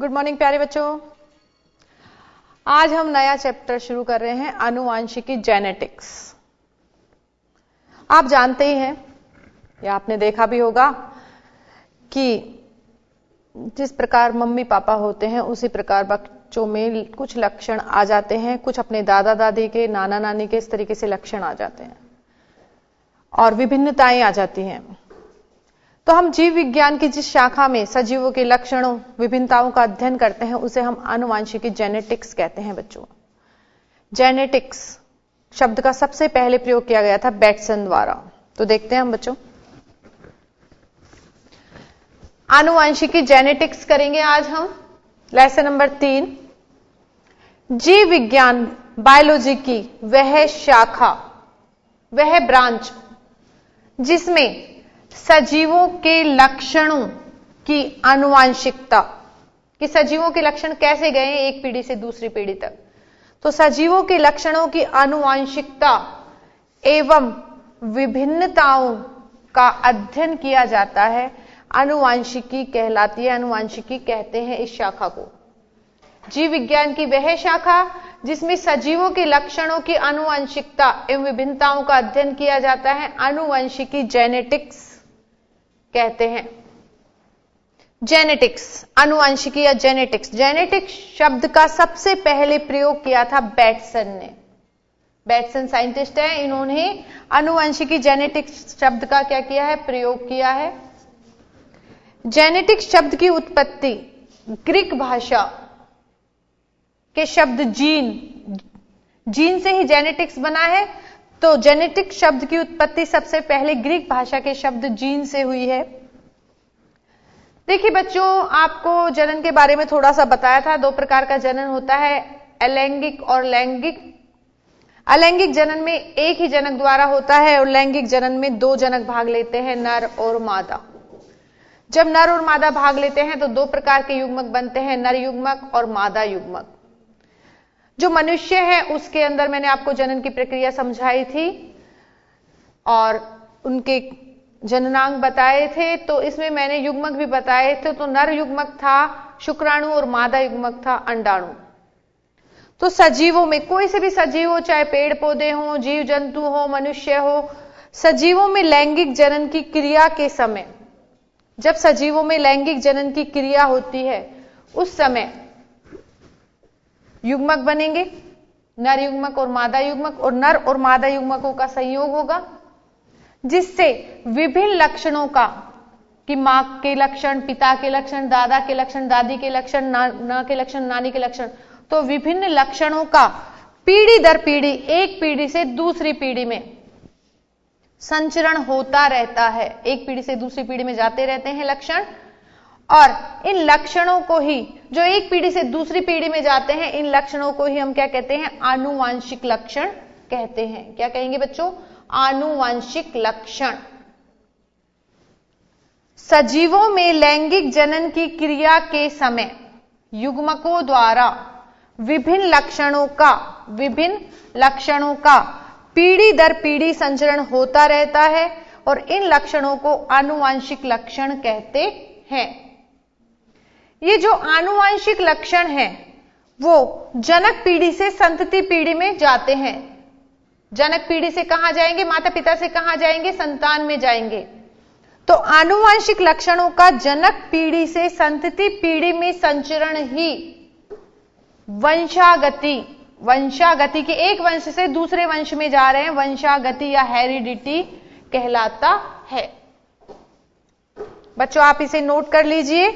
Good morning प्यारे बच्चों। आज हम नया चैप्टर शुरू कर रहे हैं, आनुवांशिकी जेनेटिक्स। आप जानते ही हैं या आपने देखा भी होगा कि जिस प्रकार मम्मी पापा होते हैं उसी प्रकार बच्चों में कुछ लक्षण आ जाते हैं, कुछ अपने दादा दादी के, नाना नानी के, इस तरीके से लक्षण आ जाते हैं और विभिन्नताएं आ जाती हैं। तो हम जीव विज्ञान की जिस शाखा में सजीवों के लक्षणों, विभिन्नताओं का अध्ययन करते हैं उसे हम आनुवांशिकी जेनेटिक्स कहते हैं। बच्चों, जेनेटिक्स शब्द का सबसे पहले प्रयोग किया गया था बैटसन द्वारा। तो देखते हैं हम बच्चों, आनुवांशिकी जेनेटिक्स करेंगे आज हम। लेसन नंबर 3, जीव विज्ञान बायोलॉजी की वह शाखा, वह ब्रांच जिसमें सजीवों के लक्षणों की आनुवांशिकता, कि सजीवों के लक्षण कैसे गए एक पीढ़ी से दूसरी पीढ़ी तक, तो सजीवों के लक्षणों की आनुवांशिकता एवं विभिन्नताओं का अध्ययन किया जाता है, आनुवांशिकी कहलाती है। आनुवांशिकी कहते हैं इस शाखा को। जीव विज्ञान की वह शाखा जिसमें सजीवों के लक्षणों की आनुवंशिकता एवं विभिन्नताओं का अध्ययन किया जाता है, आनुवंशिकी जेनेटिक्स कहते हैं। जेनेटिक्स, आनुवंशिकी या जेनेटिक्स। जेनेटिक्स शब्द का सबसे पहले प्रयोग किया था बैटसन ने। बैटसन साइंटिस्ट है, इन्होंने आनुवंशिकी जेनेटिक्स शब्द का क्या किया है, प्रयोग किया है। जेनेटिक्स शब्द की उत्पत्ति ग्रीक भाषा के शब्द जीन से ही जेनेटिक्स बना है। तो जेनेटिक्स शब्द की उत्पत्ति सबसे पहले ग्रीक भाषा के शब्द जीन से हुई है। देखिए बच्चों, आपको जनन के बारे में थोड़ा सा बताया था। 2 प्रकार का जनन होता है, अलैंगिक और लैंगिक। अलैंगिक जनन में एक ही जनक द्वारा होता है और लैंगिक जनन में 2 जनक भाग लेते हैं, नर और मादा। जब नर और मादा भाग लेते हैं तो 2 प्रकार के युग्मक बनते हैं, नर युग्मक और मादा युग्मक। जो मनुष्य है उसके अंदर मैंने आपको जनन की प्रक्रिया समझाई थी और उनके जननांग बताए थे। तो इसमें मैंने युग्मक भी बताए थे। तो नर युग्मक था शुक्राणु और मादा युग्मक था अंडाणु। तो सजीवों में कोई से भी सजीव हो, चाहे पेड़ पौधे हो, जीव जंतु हो, मनुष्य हो, सजीवों में लैंगिक जनन की क्रिया के समय, जब सजीवों में लैंगिक जनन की क्रिया होती है उस समय युग्मक बनेंगे, नर युग्मक और मादा युग्मक, और नर और मादा युग्मकों का संयोग होगा जिससे विभिन्न लक्षणों का, कि मां के लक्षण, पिता के लक्षण, दादा के लक्षण, दादी के लक्षण, नाना के लक्षण, नानी के लक्षण, तो विभिन्न लक्षणों का पीढ़ी दर पीढ़ी, एक पीढ़ी से दूसरी पीढ़ी में संचरण होता रहता है। एक पीढ़ी से दूसरी पीढ़ी में जाते रहते हैं लक्षण, और इन लक्षणों को ही, जो एक पीढ़ी से दूसरी पीढ़ी में जाते हैं, इन लक्षणों को ही हम क्या कहते हैं, आनुवांशिक लक्षण कहते हैं। क्या कहेंगे बच्चों, आनुवांशिक लक्षण। सजीवों में लैंगिक जनन की क्रिया के समय युग्मकों द्वारा विभिन्न लक्षणों का पीढ़ी दर पीढ़ी संचरण होता रहता है और इन लक्षणों को आनुवांशिक लक्षण कहते हैं। ये जो आनुवांशिक लक्षण हैं वो जनक पीढ़ी से संतति पीढ़ी में जाते हैं। जनक पीढ़ी से कहां जाएंगे, माता पिता से कहां जाएंगे, संतान में जाएंगे। तो आनुवांशिक लक्षणों का जनक पीढ़ी से संतति पीढ़ी में संचरण ही वंशागति के एक वंश से दूसरे वंश में जा रहे हैं, वंशागति या हेरिडिटी कहलाता है। बच्चों आप इसे नोट कर लीजिए।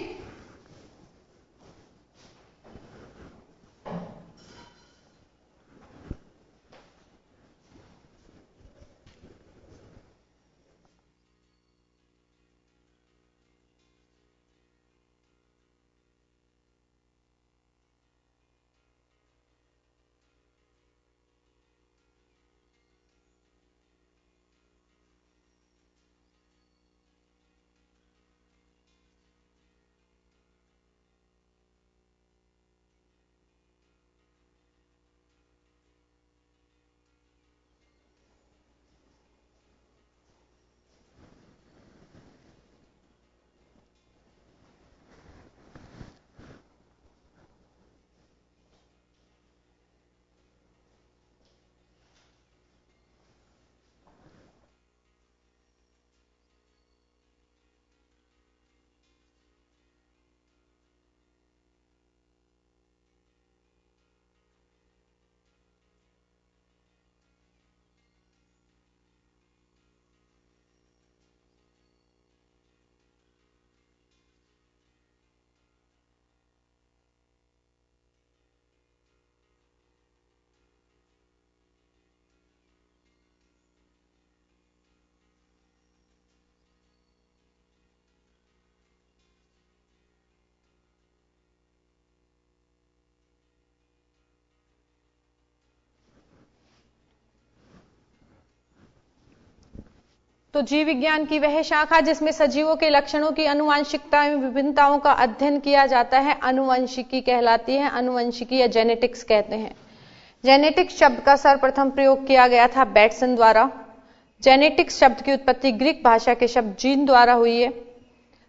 तो जीव विज्ञान की वह शाखा जिसमें सजीवों के लक्षणों की आनुवांशिकता एवं विभिन्नताओं का अध्ययन किया जाता है आनुवंशिकी कहलाती है। आनुवंशिकी या जेनेटिक्स कहते हैं। जेनेटिक्स शब्द का सर्वप्रथम प्रयोग किया गया था बैटसन द्वारा। जेनेटिक्स शब्द की उत्पत्ति ग्रीक भाषा के शब्द जीन द्वारा हुई है।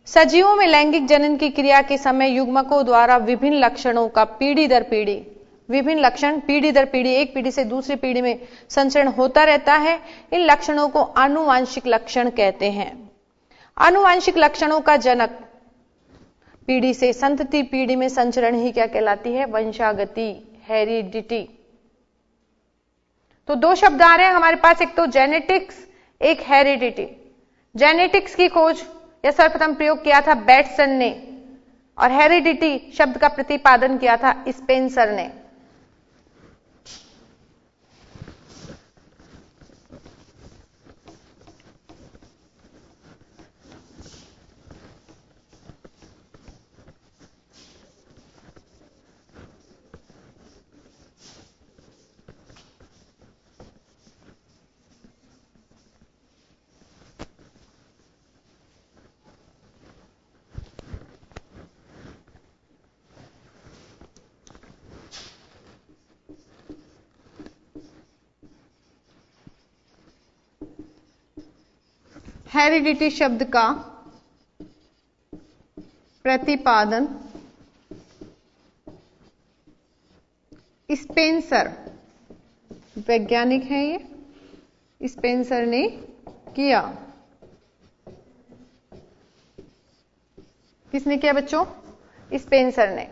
सजीवों में लैंगिक जनन की क्रिया के समय युग्मकों द्वारा विभिन्न लक्षणों का पीढ़ी दर पीढ़ी, विभिन्न लक्षण पीढ़ी दर पीढ़ी, एक पीढ़ी से दूसरी पीढ़ी में संचरण होता रहता है। इन लक्षणों को आनुवांशिक लक्षण कहते हैं। आनुवांशिक लक्षणों का जनक पीढ़ी से संतति पीढ़ी में संचरण ही क्या कहलाती है? वंशागति, हेरिडिटी। तो दो शब्द आ रहे हैं हमारे पास, एक तो जेनेटिक्स, एक हेरिडिटी। जेनेटिक्स की खोज या सर्वप्रथम प्रयोग किया था बैटसन ने और हेरिडिटी शब्द का प्रतिपादन किया था स्पेंसर ने। हेरिडिटी शब्द का प्रतिपादन स्पेंसर, वैज्ञानिक है ये, स्पेंसर ने किया। किसने किया बच्चों? स्पेंसर ने।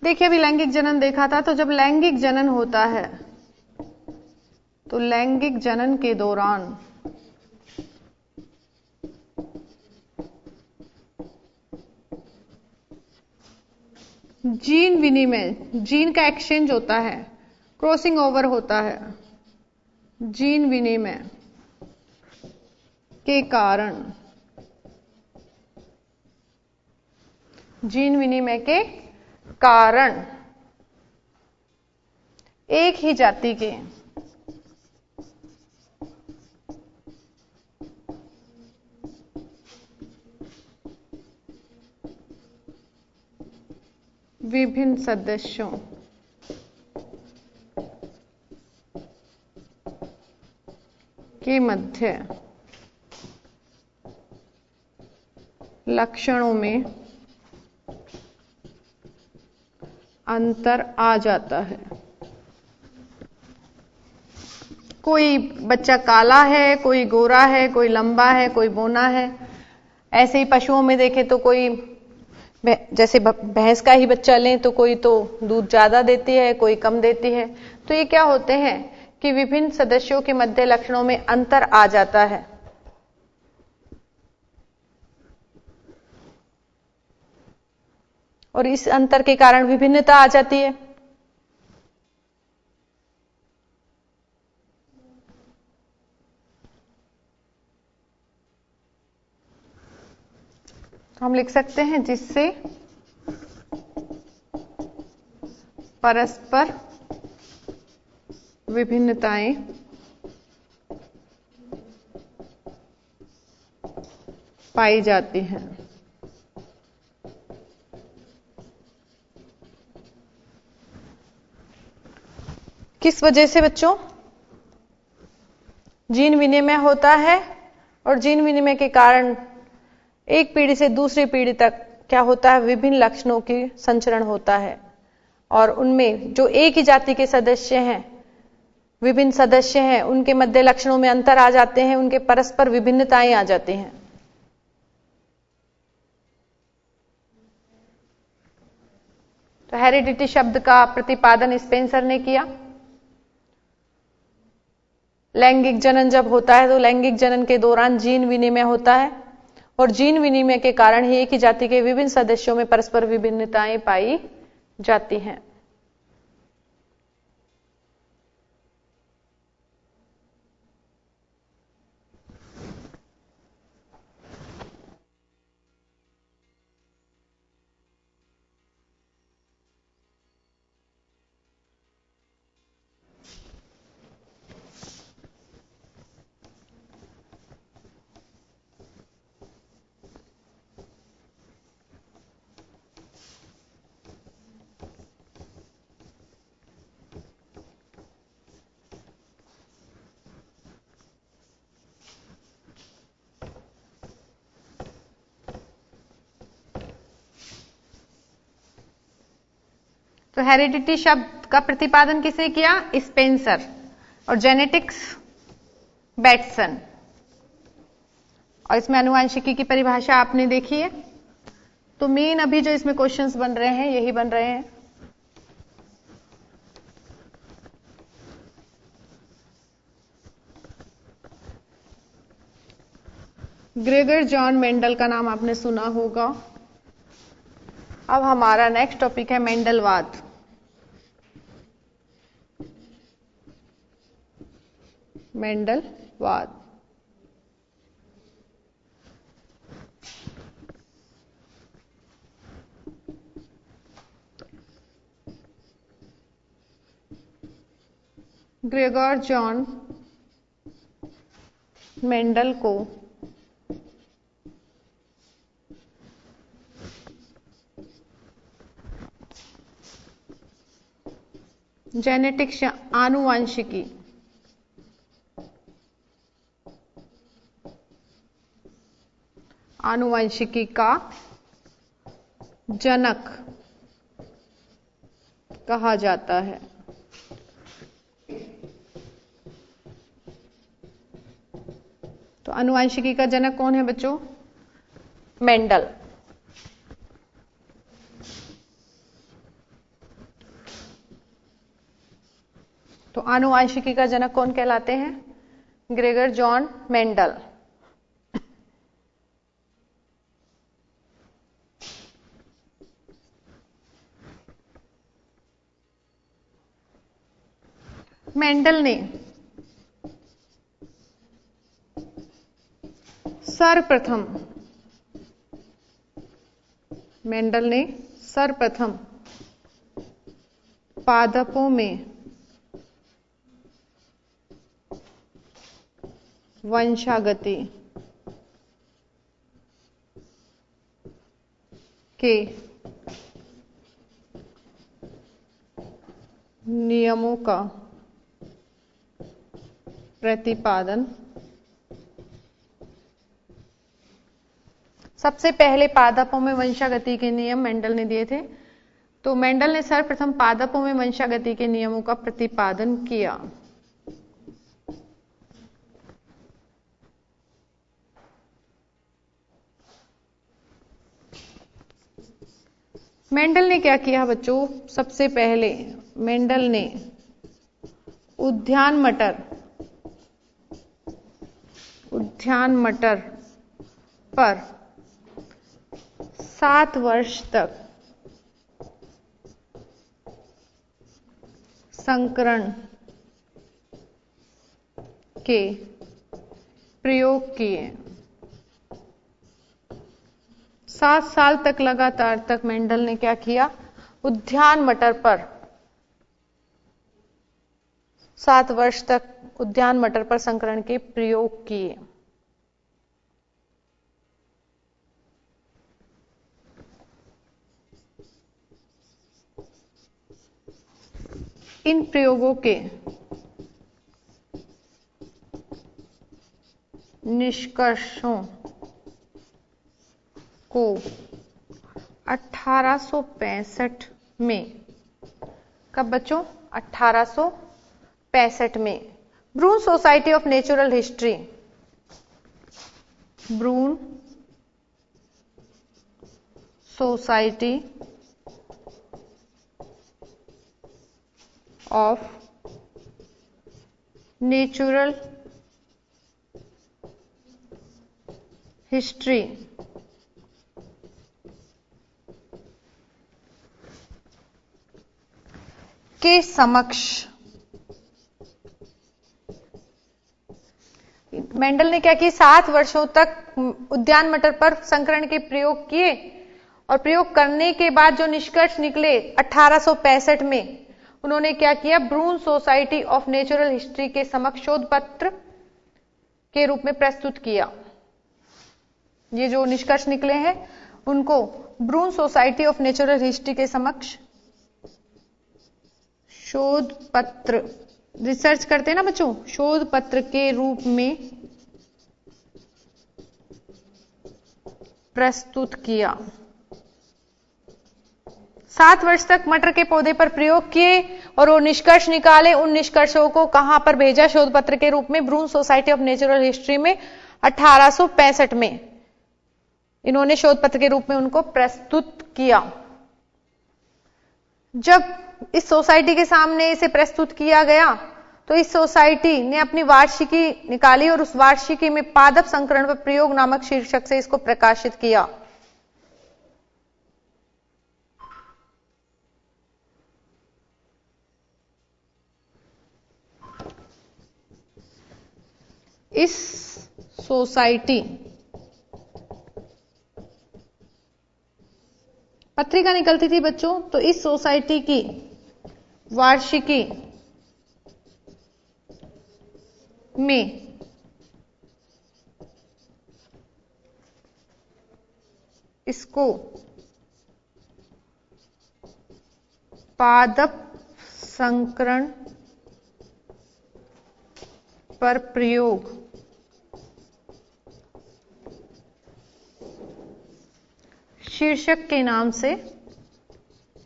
देखिए अभी लैंगिक जनन देखा था, तो जब लैंगिक जनन होता है तो लैंगिक जनन के दौरान जीन विनिमय, जीन का एक्सचेंज होता है, क्रॉसिंग ओवर होता है। जीन विनिमय के कारण, जीन विनिमय के कारण एक ही जाति के विभिन्न सदस्यों के मध्य लक्षणों में अंतर आ जाता है। कोई बच्चा काला है, कोई गोरा है, कोई लंबा है, कोई बौना है। ऐसे ही पशुओं में देखें तो कोई जैसे भैंस का ही बच्चा लें तो कोई तो दूध ज्यादा देती है, कोई कम देती है। तो ये क्या होते हैं कि विभिन्न सदस्यों के मध्य लक्षणों में अंतर आ जाता है। और इस अंतर के कारण विभिन्नता आ जाती है। हम लिख सकते हैं जिससे परस्पर विभिन्नताएं पाई जाती हैं। किस वजह से बच्चों? जीन विनिमय होता है और जीन विनिमय के कारण एक पीढ़ी से दूसरी पीढ़ी तक क्या होता है? विभिन्न लक्षणों की संचरण होता है और उनमें जो एक ही जाति के सदस्य हैं, विभिन्न सदस्य हैं, उनके मध्य लक्षणों में अंतर आ जाते हैं, उनके परस्पर विभिन्नताएं आ जाती हैं। तो हेरिडिटी शब्द का प्रतिपादन स्पेंसर ने किया। लैंगिक जनन जब होता है तो लैंगिक जनन के दौरान जीन विनिमय होता है और जीन विनिमय के कारण ही एक ही जाति के विभिन्न सदस्यों में परस्पर विभिन्नताएं पाई जाती हैं। तो हेरिडिटी शब्द का प्रतिपादन किसने किया? स्पेंसर। और जेनेटिक्स बैटसन। और इसमें आनुवंशिकी की परिभाषा आपने देखी है। तो मेन अभी जो इसमें क्वेश्चंस बन रहे हैं यही बन रहे हैं। ग्रेगर जॉन मेंडल का नाम आपने सुना होगा। अब हमारा नेक्स्ट टॉपिक है मेंडलवाद। मेंडलवाद। ग्रेगर जॉन मेंडल को जेनेटिक्स या आनुवंशिकी का जनक कहा जाता है। तो आनुवंशिकी का जनक कौन है बच्चों? मेंडल। तो आनुवंशिकी का जनक कौन कहलाते हैं? Gregor John Mendel. मेंडल ने सर्वप्रथम पादपों में वंशागति के नियमों का प्रतिपादन सबसे पहले पादपों में वंशागति के नियम मेंडल ने दिए थे। तो मेंडल ने सर्वप्रथम पादपों में वंशागति के नियमों का प्रतिपादन किया। मेंडल ने क्या किया बच्चों? सबसे पहले मेंडल ने उद्यान मटर पर 7 वर्ष तक संकरण के प्रयोग किए। 7 साल तक लगातार तक मेंडल ने क्या किया? उद्यान मटर पर 7 वर्ष तक उद्यान मटर पर संकरण के प्रयोग किए। इन प्रयोगों के निष्कर्षों को 1865 में, कब बच्चों? 1865 में Brunn society of natural history, Brunn society of natural history के समक्ष मेंडल ने क्या किया? 7 वर्षों तक उद्यान मटर पर संकरण के प्रयोग किए और प्रयोग करने के बाद जो निष्कर्ष निकले 1865 में, उन्होंने क्या किया? ब्रून सोसाइटी ऑफ नेचुरल हिस्ट्री के समक्ष शोध पत्र के रूप में प्रस्तुत किया। ये जो निष्कर्ष निकले हैं उनको ब्रून सोसाइटी ऑफ नेचुरल हिस्ट्री के समक्ष शोध पत्र, रिसर्च करते हैं ना बच्चों, शोध पत्र के रूप में प्रस्तुत किया। 7 वर्ष तक मटर के पौधे पर प्रयोग किए और वो निष्कर्ष निकाले। उन निष्कर्षों को कहां पर भेजा शोध पत्र के रूप में? Brunn society of natural history में 1865 में इन्होंने शोध पत्र के रूप में उनको प्रस्तुत किया। जब इस सोसाइटी के सामने इसे प्रस्तुत किया गया तो इस सोसाइटी ने अपनी वार्षिकी निकाली और उस वार्षिकी में पादप संकरण पर प्रयोग नामक शीर्षक से इसको प्रकाशित किया। इस सोसाइटी पत्रिका निकलती थी बच्चों, तो इस सोसाइटी की वार्षिकी में इसको पादप संकरण पर प्रयोग शीर्षक के नाम से,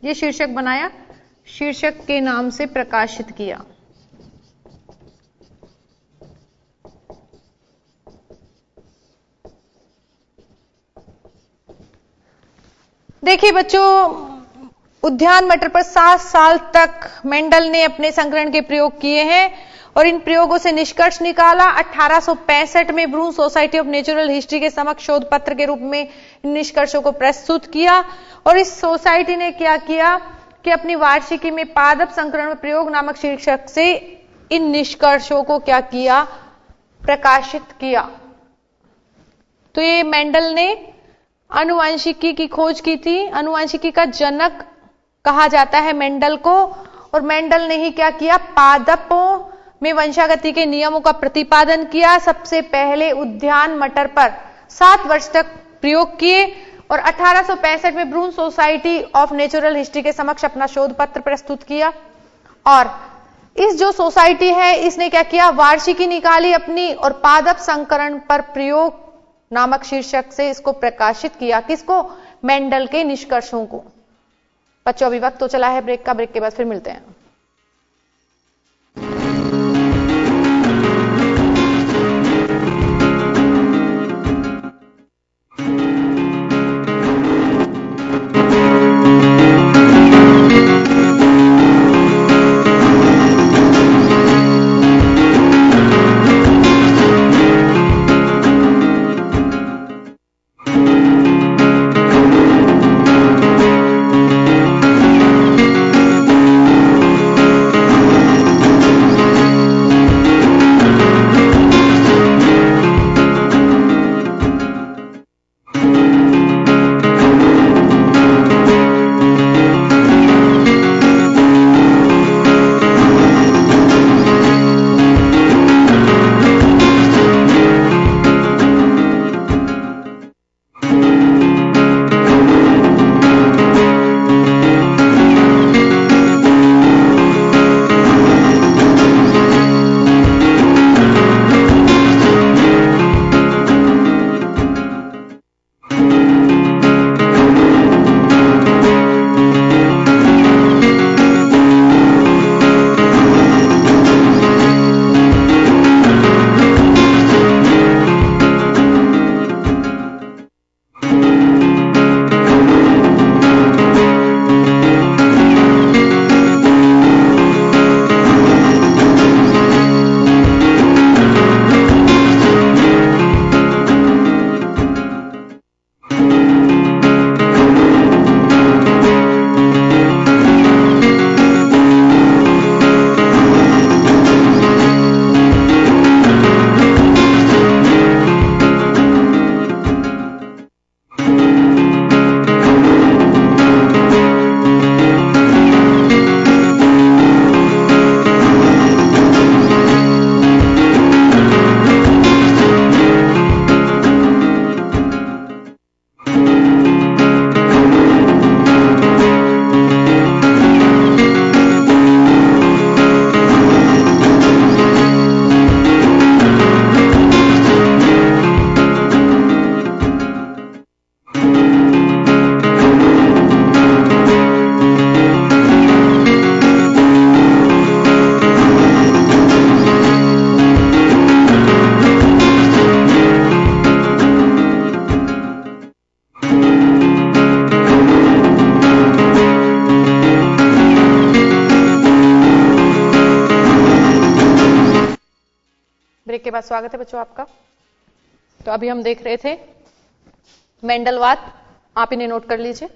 ये शीर्षक बनाया, शीर्षक के नाम से प्रकाशित किया। देखिए बच्चों, उद्यान मटर पर 7 साल तक मेंडल ने अपने संकरण के प्रयोग किए हैं और इन प्रयोगों से निष्कर्ष निकाला। 1865 में Brunn society of natural history के समक्ष शोध पत्र के रूप में इन निष्कर्षों को प्रस्तुत किया। और इस सोसाइटी ने क्या किया कि अपनी वार्षिकी में पादप संकरण में प्रयोग नामक शीर्षक से इन निष्कर्षों को क्या किया? प्रकाशित किया। तो ये मेंडल ने आनुवंशिकी की खोज की थी। आनुवंशिकी का जनक कहा जाता है मेंडल को, और मेंडल ने ही क्या किया? पादपों में वंशागति के नियमों का प्रतिपादन किया। सबसे पहले उद्यान मटर पर 7 वर्ष तक प्रयोग किए और 1865 में Brunn society of natural history के समक्ष अपना शोध पत्र प्रस्तुत किया। और इस जो सोसाइटी है इसने क्या किया? वार्षिकी निकाली अपनी और पादप संकरण पर प्रयोग नामक शीर्षक से इसको प्रकाशित किया। किसको? मेंडल के निष्कर्षों को। बच्चों अभी वक्त तो चला है ब्रेक का, ब्रेक के बाद फिर मिलते हैं। ब्रेक के बाद स्वागत है बच्चों आपका। तो अभी हम देख रहे थे मेंडलवाद, आप इन्हें नोट कर लीजिए।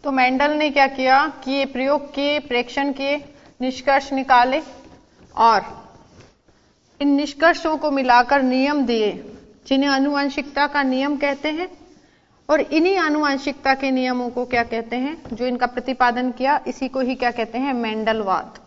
तो मेंडल ने क्या किया कि ये प्रयोग किए, प्रेक्षण किए, निष्कर्ष निकाले और इन निष्कर्षों को मिलाकर नियम दिए जिन्हें आनुवंशिकता का नियम कहते हैं। और इन्हीं आनुवंशिकता के नियमों को क्या कहते हैं, जो इनका प्रतिपादन किया, इसी को ही क्या कहते हैं, मेंडलवाद।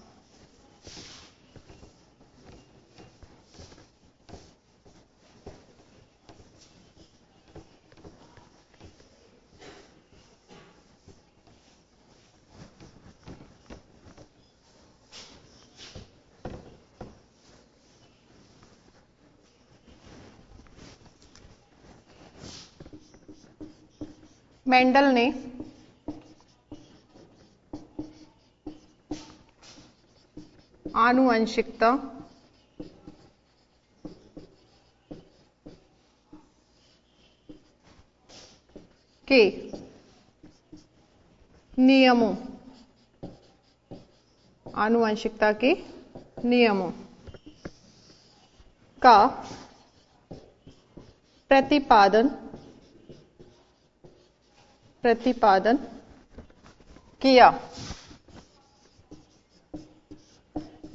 मेंडल ने आनुवंशिकता के नियमों, आनुवंशिकता के नियमों का प्रतिपादन किया,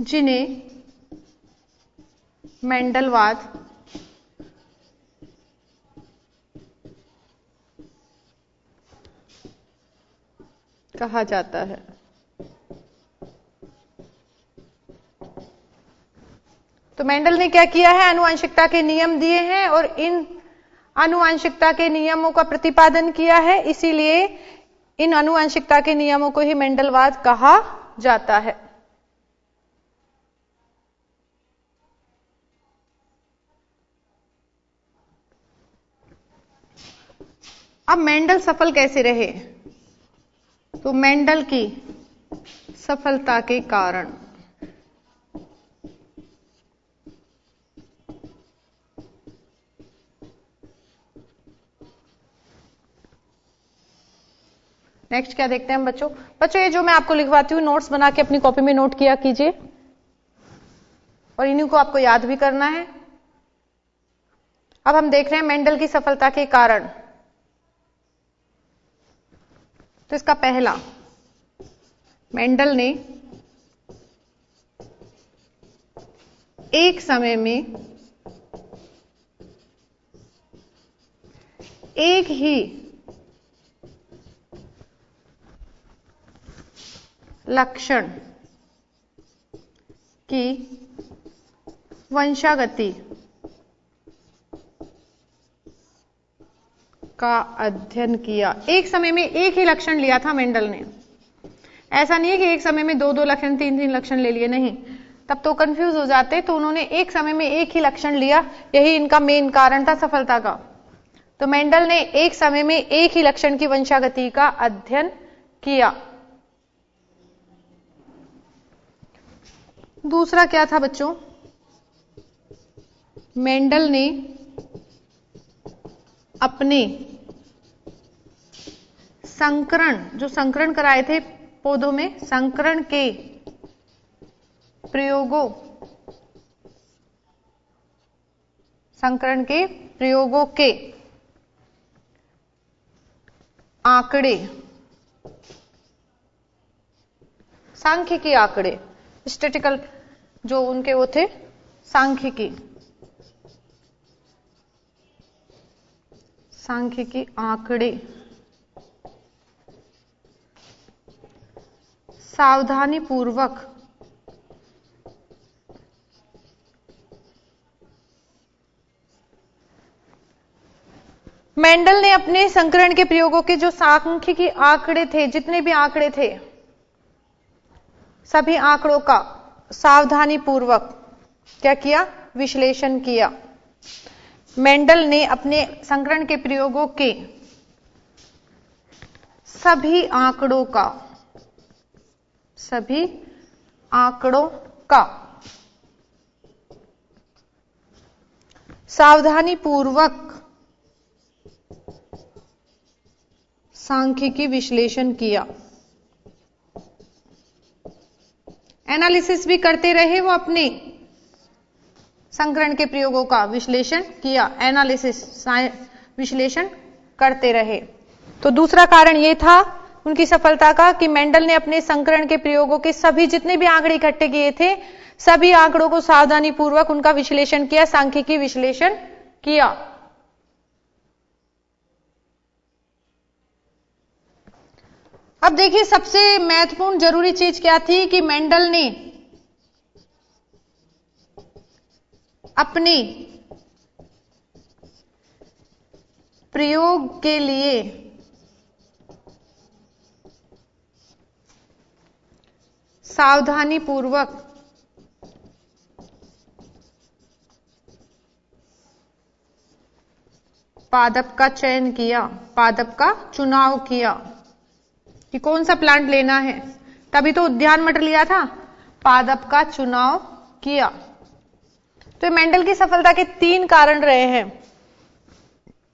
जिन्हें मेंडलवाद कहा जाता है। तो मेंडल ने क्या किया है, आनुवंशिकता के नियम दिए हैं और इन आनुवंशिकता के नियमों का प्रतिपादन किया है, इसीलिए इन आनुवंशिकता के नियमों को ही मेंडलवाद कहा जाता है। अब मेंडल सफल कैसे रहे? तो मेंडल की सफलता के कारण नेक्स्ट क्या देखते हैं हम बच्चों? बच्चों ये जो मैं आपको लिखवाती हूँ, नोट्स बना के अपनी कॉपी में नोट किया कीजिए और इन्हीं को आपको याद भी करना है। अब हम देख रहे हैं मेंडल की सफलता के कारण। तो इसका पहला, मेंडल ने एक समय में एक ही लक्षण की वंशागति का अध्ययन किया। एक समय में एक ही लक्षण लिया था मेंडल ने, ऐसा नहीं है कि एक समय में दो दो लक्षण, तीन तीन लक्षण ले लिए, नहीं, तब तो कंफ्यूज हो जाते। तो उन्होंने एक समय में एक ही लक्षण लिया, यही इनका मेन कारण था सफलता का। तो मेंडल ने एक समय में एक ही लक्षण की वंशागति का अध्ययन किया। दूसरा क्या था बच्चों? मेंडल ने अपने संकरण, जो संकरण कराए थे पौधों में, संकरण के प्रयोगों के आंकड़े, सांख्यिकी आंकड़े, स्टैटिस्टिकल जो उनके वो थे, सांख्यिकी आंकड़े सावधानी पूर्वक मेंडल ने अपने संकरण के प्रयोगों के जो सांख्यिकी आंकड़े थे, जितने भी आंकड़े थे, सभी आंकड़ों का सावधानी पूर्वक क्या किया? विश्लेषण किया। मेंडल ने अपने संकरण के प्रयोगों के सभी आंकड़ों का सावधानी पूर्वक सांख्यिकी विश्लेषण किया। एनालिसिस भी करते रहे वो, अपने संकरण के प्रयोगों का विश्लेषण किया, एनालिसिस विश्लेषण करते रहे। तो दूसरा कारण यह था उनकी सफलता का कि मेंडल ने अपने संकरण के प्रयोगों के सभी जितने भी आंकड़े इकट्ठे किए थे, सभी आंकड़ों को सावधानी पूर्वक उनका विश्लेषण किया, सांख्यिकी विश्लेषण किया। अब देखिए सबसे महत्वपूर्ण जरूरी चीज क्या थी कि मेंडल ने अपने प्रयोग के लिए सावधानी पूर्वक पादप का चयन किया, पादप का चुनाव किया कि कौन सा प्लांट लेना है। तभी तो उद्यान मटर लिया था, पादप का चुनाव किया। तो मेंडल की सफलता के 3 कारण रहे हैं।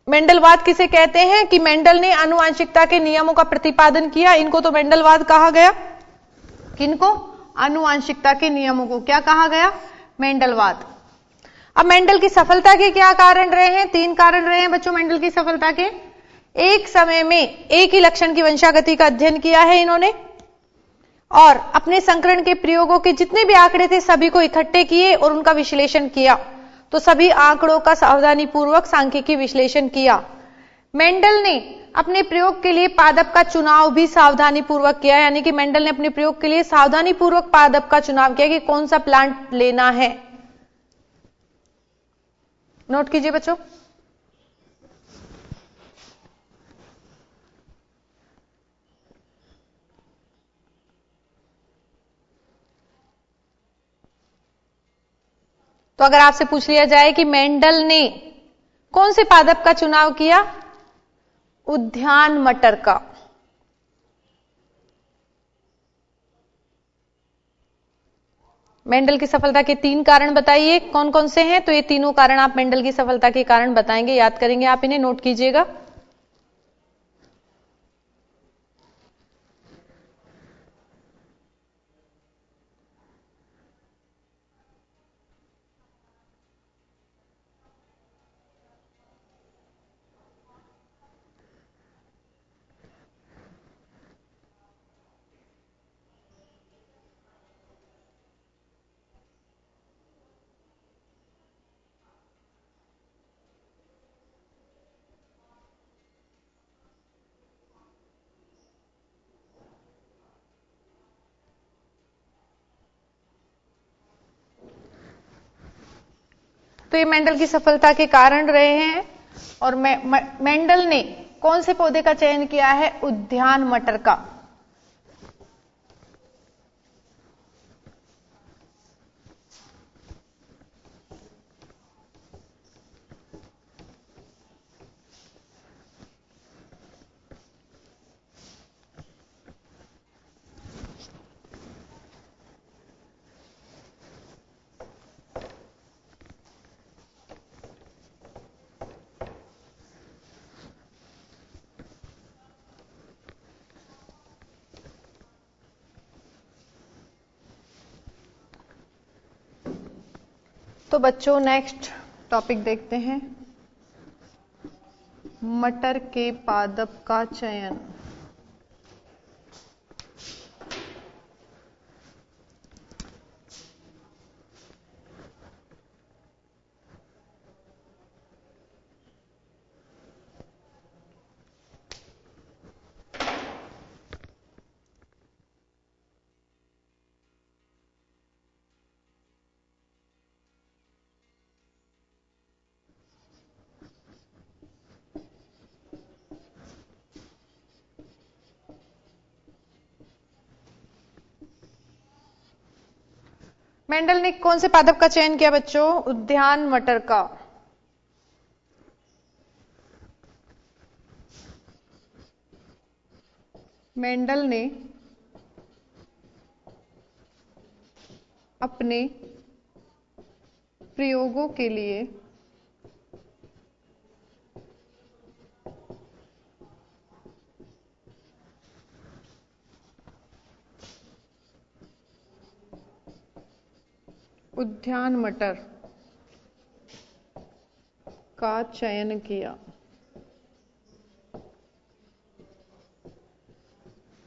मेंडलवाद किसे कहते हैं कि मेंडल ने आनुवंशिकता के नियमों का प्रतिपादन किया, इनको तो मेंडलवाद कहा गया। किनको? आनुवंशिकता के नियमों को क्या कहा गया? मेंडलवाद। अब मेंडल की सफलता के क्या कारण रहे हैं? 3 कारण रहे हैं बच्चों मेंडल की सफलता के। एक समय में एक ही लक्षण की वंशागति का अध्ययन किया है इन्होंने, और अपने संकरण के प्रयोगों के जितने भी आंकड़े थे सभी को इकट्ठे किए और उनका विश्लेषण किया। तो सभी आंकड़ों का सावधानी पूर्वक सांख्यिकी विश्लेषण किया। मेंडल ने अपने प्रयोग के लिए पादप का चुनाव भी सावधानी पूर्वक किया, यानी कि मेंडल ने अपने प्रयोग के लिए सावधानी पूर्वक पादप का चुनाव किया कि कौन सा प्लांट लेना है। नोट कीजिए बच्चों। तो अगर आपसे पूछ लिया जाए कि मेंडल ने कौन से पादप का चुनाव किया? उद्यान मटर का। मेंडल की सफलता के 3 कारण बताइए कौन कौन से हैं? तो ये तीनों कारण आप मेंडल की सफलता के कारण बताएंगे, याद करेंगे आप इन्हें, नोट कीजिएगा। तो ये मेंडल की सफलता के कारण रहे हैं। और मेंडल ने कौन से पौधे का चयन किया है? उद्यान मटर का। तो बच्चों नेक्स्ट टॉपिक देखते हैं, मटर के पादप का चयन। मेंडल ने कौन से पादप का चयन किया बच्चों? उद्यान मटर का। मेंडल ने अपने प्रयोगों के लिए उद्यान मटर का चयन किया।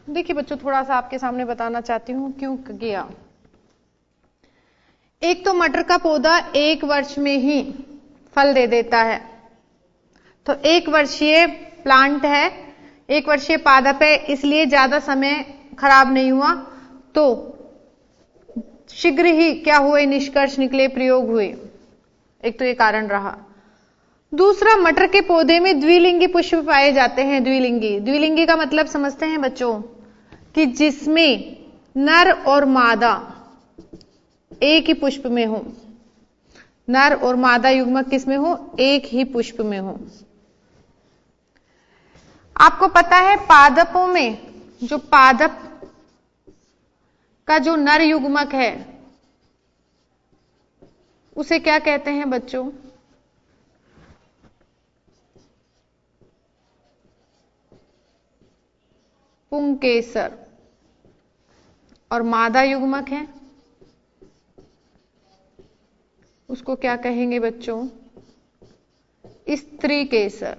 देखिए बच्चों, थोड़ा सा आपके सामने बताना चाहती हूं क्यों किया। एक तो मटर का पौधा 1 वर्ष में ही फल दे देता है, तो 1 वर्षीय प्लांट है, 1 वर्षीय पादप है, इसलिए ज्यादा समय खराब नहीं हुआ, तो शीघ्र ही क्या हुए, निष्कर्ष निकले, प्रयोग हुए। एक तो ये कारण रहा। दूसरा, मटर के पौधे में द्विलिंगी पुष्प पाए जाते हैं। द्विलिंगी का मतलब समझते हैं बच्चों कि जिसमें नर और मादा एक ही पुष्प में हो, नर और मादा युग्मक किसमें हो, एक ही पुष्प में हो। आपको पता है पादपों में जो पादप का जो नर युग्मक है उसे क्या कहते हैं बच्चों? पुंकेसर। और मादा युग्मक है उसको क्या कहेंगे बच्चों? स्त्री केसर।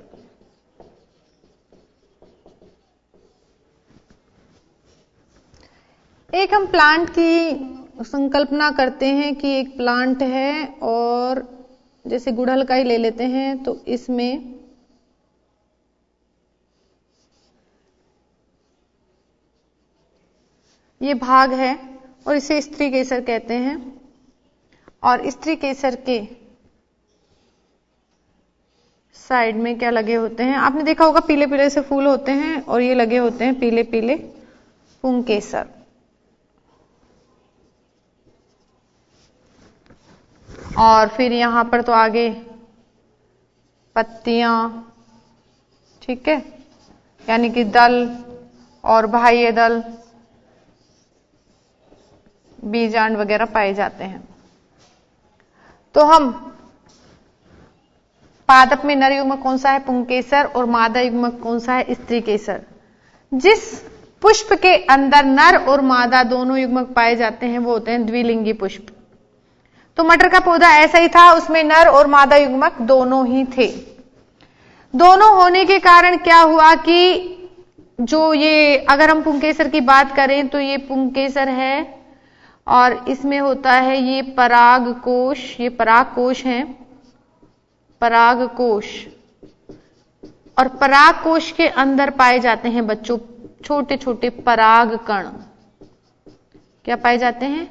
एक हम प्लांट की संकल्पना करते हैं कि एक प्लांट है और जैसे गुड़हल का ही ले लेते हैं, तो इसमें ये भाग है और इसे स्त्री केसर कहते हैं। और स्त्री केसर के साइड में क्या लगे होते हैं? आपने देखा होगा पीले पीले से फूल होते हैं और ये लगे होते हैं पीले पीले पुंकेसर। और फिर यहां पर तो आगे पत्तियां, ठीक है, यानी कि दल और बाह्य दल, बीजांड वगैरह पाए जाते हैं। तो हम पादप में नर युग्मक कौन सा है? पुंकेसर। और मादा युग्मक कौन सा है? स्त्री केसर। जिस पुष्प के अंदर नर और मादा दोनों युग्मक पाए जाते हैं वो होते हैं द्विलिंगी पुष्प। तो मटर का पौधा ऐसा ही था, उसमें नर और मादा युग्मक दोनों ही थे। दोनों होने के कारण क्या हुआ कि जो ये, अगर हम पुंकेसर की बात करें तो ये पुंकेसर है और इसमें होता है ये परागकोश, ये परागकोश है, परागकोश। और परागकोश के अंदर पाए जाते हैं बच्चों छोटे छोटे पराग कण। क्या पाए जाते हैं?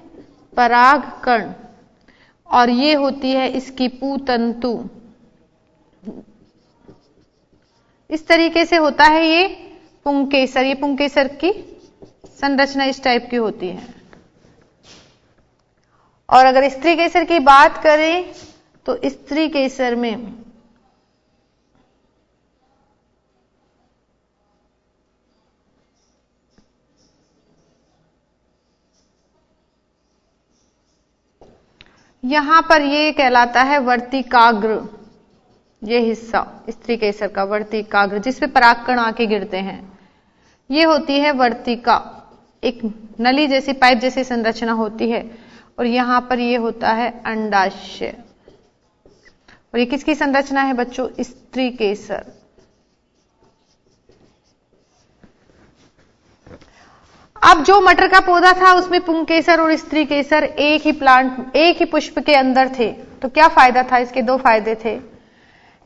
पराग कण। और ये होती है इसकी पूतंतु। इस तरीके से होता है ये पुंकेसर। ये पुंकेसर की संरचना इस टाइप की होती है। और अगर स्त्री केसर की बात करें तो स्त्री केसर में यहां पर ये कहलाता है वर्तिकाग्र। ये हिस्सा स्त्री केसर का वर्तिकाग्र, जिसपे परागकण आके गिरते हैं, ये होती है वर्तिका। एक नली जैसी, पाइप जैसी संरचना होती है। और यहां पर ये होता है अंडाशय। और ये किसकी संरचना है बच्चों? स्त्री केसर। अब जो मटर का पौधा था उसमें पुंकेसर और स्त्री केसर एक ही प्लांट, एक ही पुष्प के अंदर थे। तो क्या फायदा था इसके? 2 फायदे थे।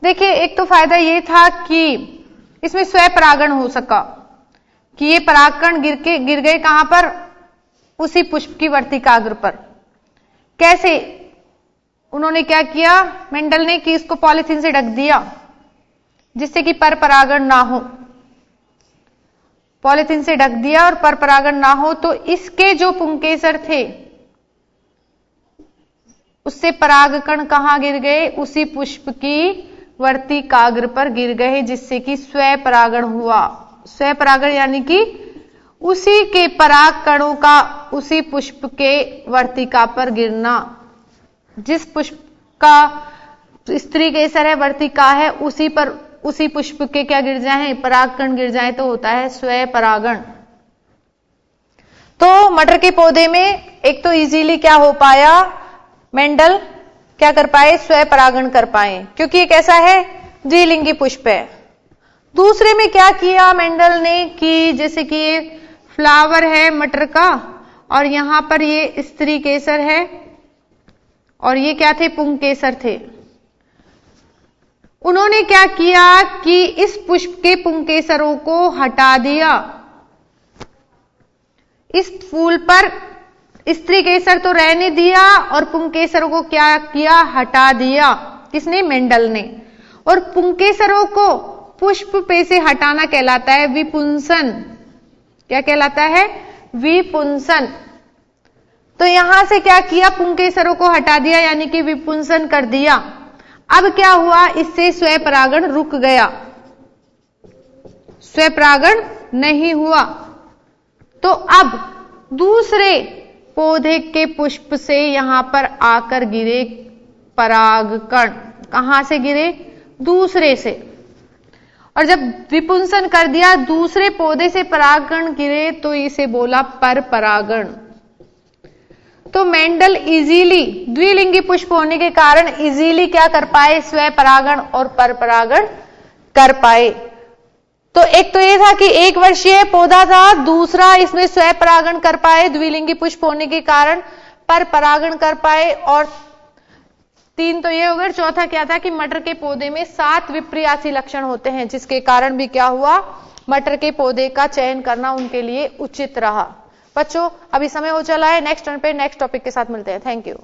देखिए, एक तो फायदा ये था कि इसमें स्वपरागण हो सका, कि ये परागकण गिर गए कहां पर? उसी पुष्प की वर्तिकाग्र पर। कैसे? उन्होंने क्या किया मेंडल ने कि इसको पॉलिथीन से ढक दिया जिससे कि पर परागण ना हो। पॉलिथीन से ढक दिया और पर परागण ना हो, तो इसके जो पुंकेसर थे उससे परागकण कहां गिर गए? उसी पुष्प की वर्तिकाग्र पर गिर गए, जिससे कि स्वपरागण हुआ। स्वपरागण यानी कि उसी के पराग कणों का उसी पुष्प के वर्तिका पर गिरना। जिस पुष्प का स्त्री केसर है, वर्तिका है, उसी पर उसी पुष्प के क्या गिर जाएं? परागकण गिर जाएं तो होता है स्वपरागण। तो मटर के पौधे में एक तो इजीली क्या हो पाया, मेंडल क्या कर पाए? स्वपरागण कर पाए, क्योंकि एक ऐसा है द्विलिंगी पुष्प है। दूसरे में क्या किया मेंडल ने कि जैसे कि ये फ्लावर है मटर का और यहां पर ये स्त्री केसर है और ये क्या थे? पुंकेसर थे। उन्होंने क्या किया कि इस पुष्प के पुंकेसरों को हटा दिया। इस फूल पर स्त्री केसर तो रहने दिया और पुंकेसरों को क्या किया? हटा दिया। किसने? मेंडल ने। और पुंकेसरों को पुष्प पे से हटाना कहलाता है विपुंसन। क्या कहलाता है? विपुंसन। तो यहां से क्या किया? पुंकेसरों को हटा दिया, यानी कि विपुंसन कर दिया। अब क्या हुआ? इससे स्वपरागण रुक गया, स्वपरागण नहीं हुआ। तो अब दूसरे पौधे के पुष्प से यहां पर आकर गिरे परागकण। कहां से गिरे? दूसरे से। और जब विपुंसन कर दिया, दूसरे पौधे से परागकण गिरे, तो इसे बोला परपरागण। तो मेंडल इजीली द्विलिंगी पुष्प होने के कारण इजीली क्या कर पाए? स्वपरागण और परपरागण कर पाए। तो एक तो ये था कि 1 वर्षीय पौधा था, दूसरा इसमें स्वपरागण कर पाए द्विलिंगी पुष्प होने के कारण, परपरागण कर पाए, और 3 तो ये हो गए। चौथा क्या था कि मटर के पौधे में 7 विपर्यासी लक्षण होते हैं, जिसके कारण भी क्या हुआ? मटर के पौधे का चयन करना उनके लिए उचित रहा। बच्चों अभी समय हो चला है, नेक्स्ट टर्न पे नेक्स्ट टॉपिक के साथ मिलते हैं। Thank you.